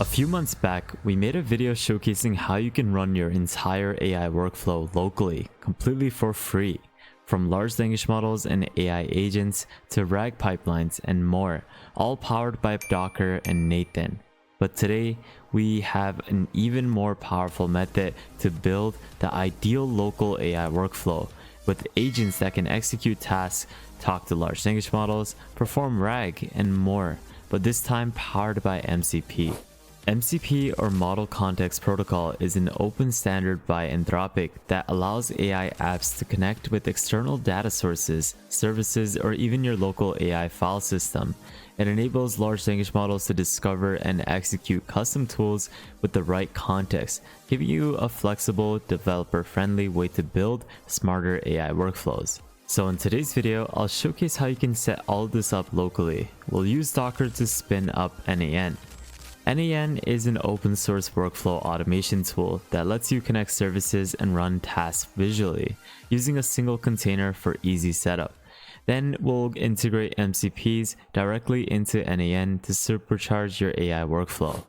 A few months back, we made a video showcasing how you can run your entire AI workflow locally, completely for free. From large language models and AI agents to RAG pipelines and more, all powered by Docker and n8n. But today, we have an even more powerful method to build the ideal local AI workflow with agents that can execute tasks, talk to large language models, perform RAG, and more, but this time powered by MCP. MCP, or Model Context Protocol, is an open standard by Anthropic that allows AI apps to connect with external data sources, services, or even your local AI file system. It enables large language models to discover and execute custom tools with the right context, giving you a flexible, developer-friendly way to build smarter AI workflows. So in today's video, I'll showcase how you can set all of this up locally. We'll use Docker to spin up n8n. n8n is an open source workflow automation tool that lets you connect services and run tasks visually, using a single container for easy setup. Then we'll integrate MCPs directly into n8n to supercharge your AI workflow.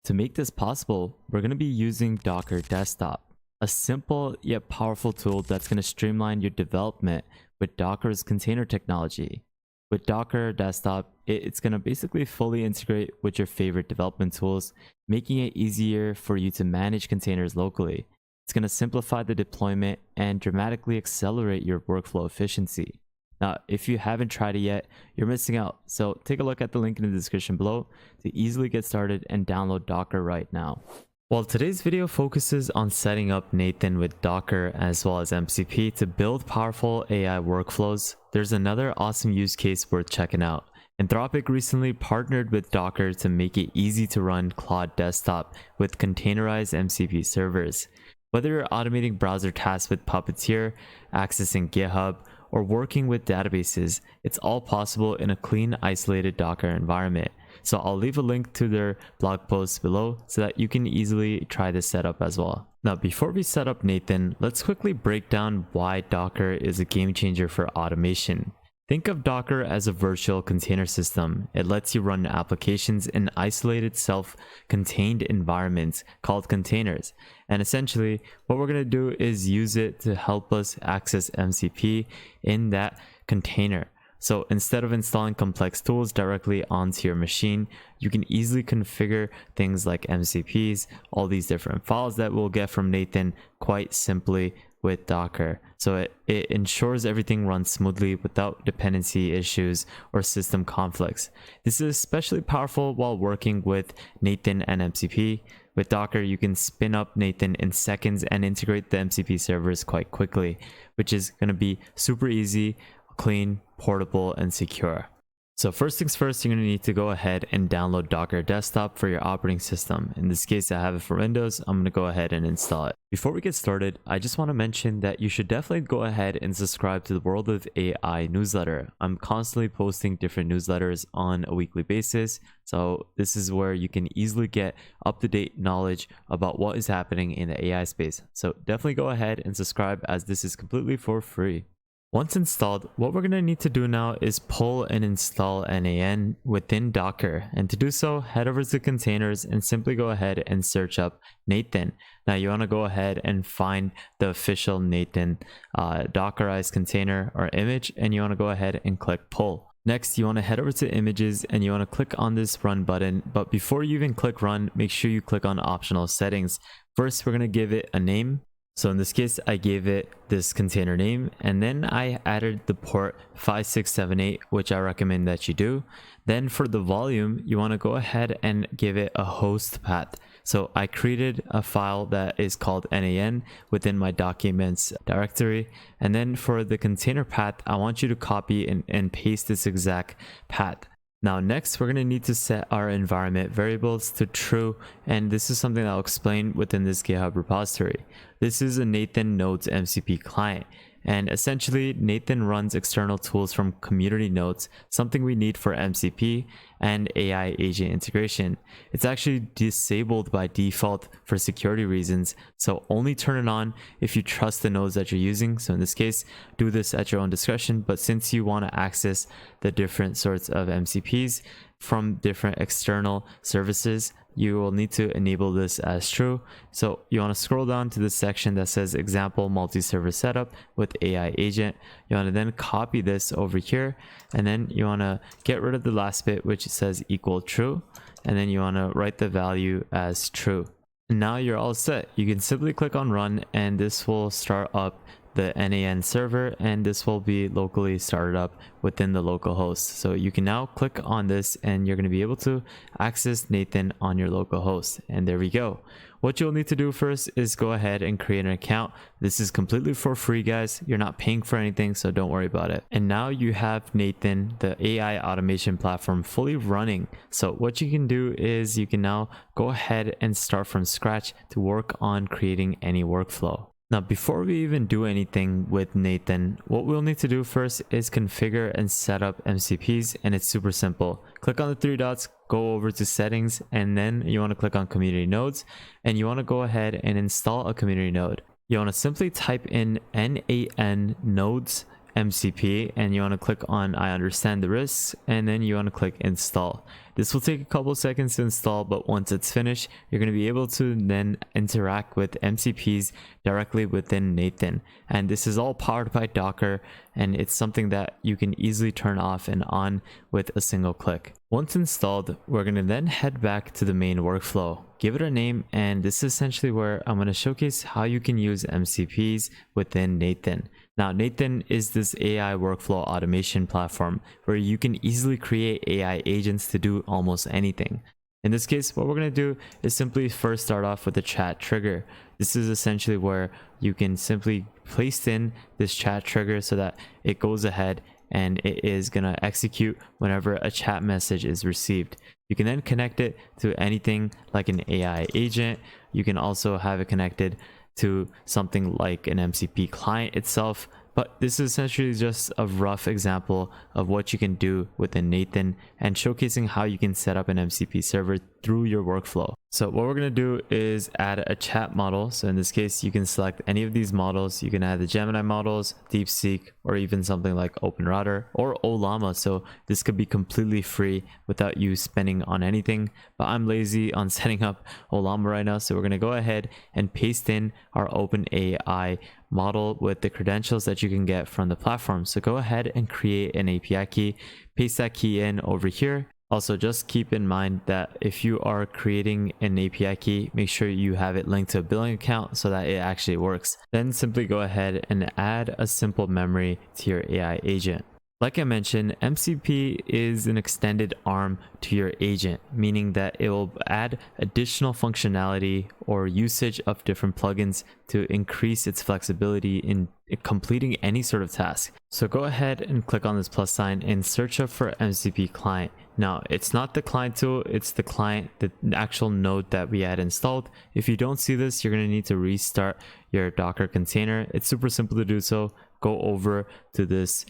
To make this possible, we're going to be using Docker Desktop, a simple yet powerful tool that's going to streamline your development with Docker's container technology. With Docker Desktop, it's going to basically fully integrate with your favorite development tools, making it easier for you to manage containers locally. It's going to simplify the deployment and dramatically accelerate your workflow efficiency. Now, if you haven't tried it yet, you're missing out. So take a look at the link in the description below to easily get started and download Docker right now. While today's video focuses on setting up n8n with Docker as well as MCP to build powerful AI workflows, there's another awesome use case worth checking out. Anthropic recently partnered with Docker to make it easy to run Claude Desktop with containerized MCP servers. Whether you're automating browser tasks with Puppeteer, accessing GitHub, or working with databases, it's all possible in a clean, isolated Docker environment. So I'll leave a link to their blog post below so that you can easily try this setup as well. Now, before we set up n8n, let's quickly break down why Docker is a game changer for automation. Think of Docker as a virtual container system. It lets you run applications in isolated, self-contained environments called containers. And essentially, what we're going to do is use it to help us access MCP in that container. So instead of installing complex tools directly onto your machine, you can easily configure things like MCPs, all these different files that we'll get from n8n quite simply with Docker. So it ensures everything runs smoothly without dependency issues or system conflicts. This is especially powerful while working with n8n and MCP. With Docker, you can spin up n8n in seconds and integrate the MCP servers quite quickly, which is going to be super easy, clean, portable, and secure. So first things first, you're going to need to go ahead and download Docker Desktop for your operating system. In this case, I have it for Windows. I'm going to go ahead and install it. Before we get started, I just want to mention that you should definitely go ahead and subscribe to the World of AI newsletter. I'm constantly posting different newsletters on a weekly basis. So this is where you can easily get up-to-date knowledge about what is happening in the AI space. So definitely go ahead and subscribe, as this is completely for free. Once installed, what we're going to need to do now is pull and install n8n within Docker. And to do so, head over to containers and simply go ahead and search up n8n. Now you want to go ahead and find the official n8n Dockerized container or image, and you want to go ahead and click pull. Next, you want to head over to images and you want to click on this run button. But before you even click run, make sure you click on optional settings. First, we're going to give it a name. So in this case, I gave it this container name, and then I added the port 5678, which I recommend that you do. Then for the volume, you want to go ahead and give it a host path. So I created a file that is called n8n within my documents directory. And then for the container path, I want you to copy and paste this exact path. Now next, we're going to need to set our environment variables to true, and this is something that I'll explain within this GitHub repository. This is a n8n Nodes MCP client, and essentially n8n runs external tools from community nodes, something we need for MCP and AI agent integration. It's actually disabled by default for security reasons, so only turn it on if you trust the nodes that you're using. So in this case, do this at your own discretion, but since you want to access the different sorts of MCPs, from different external services, you will need to enable this as true. So you want to scroll down to the section that says example multi-server setup with AI agent. You want to then copy this over here, and then you want to get rid of the last bit which says equal true, and then you want to write the value as true. And now you're all set. You can simply click on run, and this will start up the n8n server, and this will be locally started up within the local host. So you can now click on this and you're going to be able to access n8n on your local host. And there we go. What you'll need to do first is go ahead and create an account. This is completely for free, guys. You're not paying for anything, so don't worry about it. And now you have n8n, the AI automation platform, fully running. So what you can do is you can now go ahead and start from scratch to work on creating any workflow. Now, before we even do anything with n8n, what we'll need to do first is configure and set up MCPs, and it's super simple. Click on the three dots, go over to settings, and then you want to click on community nodes, and you want to go ahead and install a community node. You want to simply type in n8n nodes MCP, and you want to click on I understand the risks, and then you want to click install. This will take a couple seconds to install, but once it's finished, you're going to be able to then interact with MCPs directly within n8n. And this is all powered by Docker, and it's something that you can easily turn off and on with a single click. Once installed, we're going to then head back to the main workflow, give it a name, and this is essentially where I'm going to showcase how you can use MCPs within n8n. Now, n8n is this AI workflow automation platform where you can easily create AI agents to do almost anything. In this case, what we're going to do is simply first start off with the chat trigger. This is essentially where you can simply place in this chat trigger so that it goes ahead and it is going to execute whenever a chat message is received. You can then connect it to anything like an AI agent. You can also have it connected to something like an MCP client itself, but this is essentially just a rough example of what you can do within n8n and showcasing how you can set up an MCP server through your workflow. So what we're going to do is add a chat model. So in this case, you can select any of these models. You can add the Gemini models, DeepSeek, or even something like OpenRouter or Ollama. So this could be completely free without you spending on anything, but I'm lazy on setting up Ollama right now. So we're going to go ahead and paste in our OpenAI model with the credentials that you can get from the platform. So go ahead and create an API key, paste that key in over here. Also, just keep in mind that if you are creating an API key, make sure you have it linked to a billing account so that it actually works. Then simply go ahead and add a simple memory to your AI agent. Like I mentioned, MCP is an extended arm to your agent, meaning that it will add additional functionality or usage of different plugins to increase its flexibility in completing any sort of task. So go ahead and click on this plus sign and search up for MCP Client. Now, it's not the client tool, it's the client, the actual node that we had installed. If you don't see this, you're going to need to restart your Docker container. It's super simple to do so. Go over to this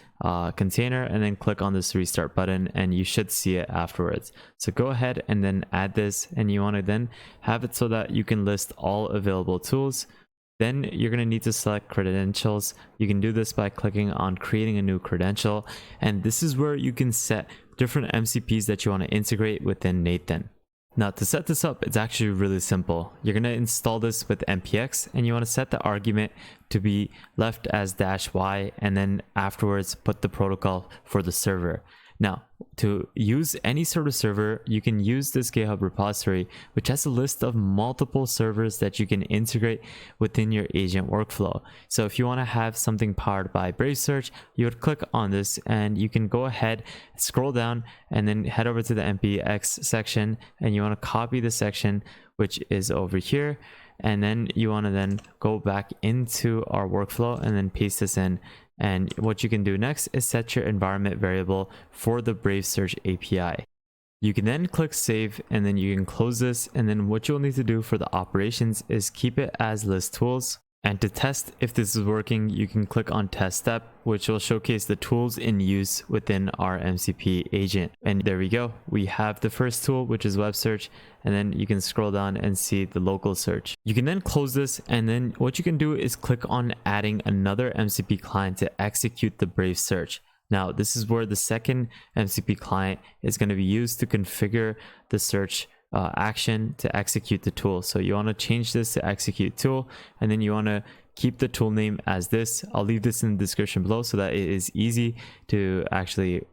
container and then click on this restart button, and you should see it afterwards. So go ahead and then add this, and you want to then have it so that you can list all available tools. Then you're going to need to select credentials. You can do this by clicking on creating a new credential, and this is where you can set different MCPs that you want to integrate within n8n. Now, to set this up, it's actually really simple. You're going to install this with npx, and you want to set the argument to be left as -y, and then afterwards put the protocol for the server. Now, to use any sort of server, you can use this GitHub repository, which has a list of multiple servers that you can integrate within your agent workflow. So if you want to have something powered by Brave Search, you would click on this, and you can go ahead, scroll down, and then head over to the npx section, and you want to copy the section which is over here, and then you want to then go back into our workflow and then paste this in. And what you can do next is set your environment variable for the Brave Search API. You can then click save, and then you can close this, and then what you'll need to do for the operations is keep it as list tools. And to test if this is working, you can click on test step, which will showcase the tools in use within our MCP agent. And there we go. We have the first tool, which is web search, and then you can scroll down and see the local search. You can then close this, and then what you can do is click on adding another MCP client to execute the Brave Search. Now, this is where the second MCP client is going to be used to configure the search action to execute the tool. So you want to change this to execute tool, and then you want to keep the tool name as this. I'll leave this in the description below so that it is easy to actually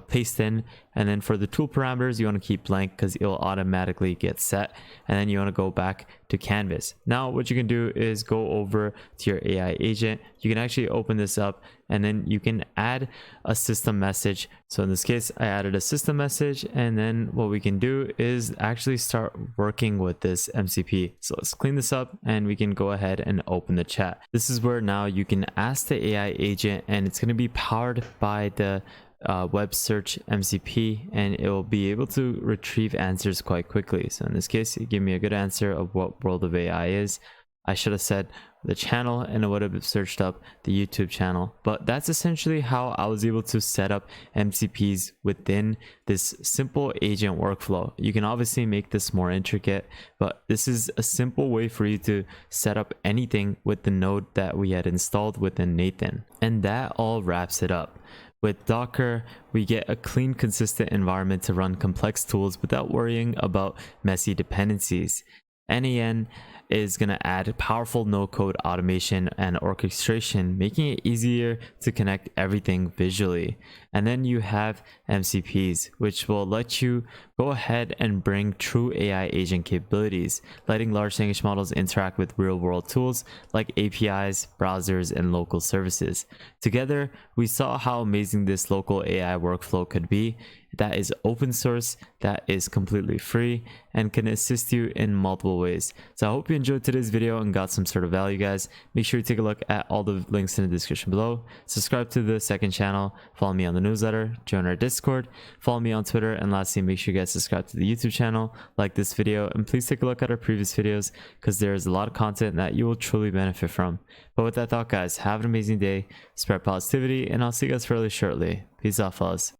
paste in. And then for the tool parameters, you want to keep blank because it will automatically get set. And then you want to go back to canvas. Now what you can do is go over to your AI agent. You can actually open this up, and then you can add a system message. So in this case, I added a system message, and then what we can do is actually start working with this MCP. So let's clean this up, and we can go ahead and open the chat. This is where now you can ask the AI agent, and it's going to be powered by the web search MCP, and it will be able to retrieve answers quite quickly. So in this case, it gave me a good answer of what World of AI is. I should have said the channel, and it would have searched up the YouTube channel. But that's essentially how I was able to set up MCPs within this simple agent workflow. You can obviously make this more intricate, but this is a simple way for you to set up anything with the node that we had installed within n8n. And that all wraps it up. With Docker, we get a clean, consistent environment to run complex tools without worrying about messy dependencies. n8n is going to add powerful no-code automation and orchestration, making it easier to connect everything visually. And then you have MCPs, which will let you go ahead and bring true AI agent capabilities, letting large language models interact with real-world tools like APIs, browsers, and local services. Together, we saw how amazing this local AI workflow could be. That is open source, that is completely free, and can assist you in multiple ways. So I hope you enjoyed today's video and got some sort of value, guys. Make sure you take a look at all the links in the description below. Subscribe to the second channel, follow me on the newsletter, join our Discord, follow me on Twitter, and lastly, make sure you guys subscribe to the YouTube channel, like this video, and please take a look at our previous videos because there is a lot of content that you will truly benefit from. But with that thought, guys, have an amazing day, spread positivity, and I'll see you guys fairly shortly. Peace out, fellas.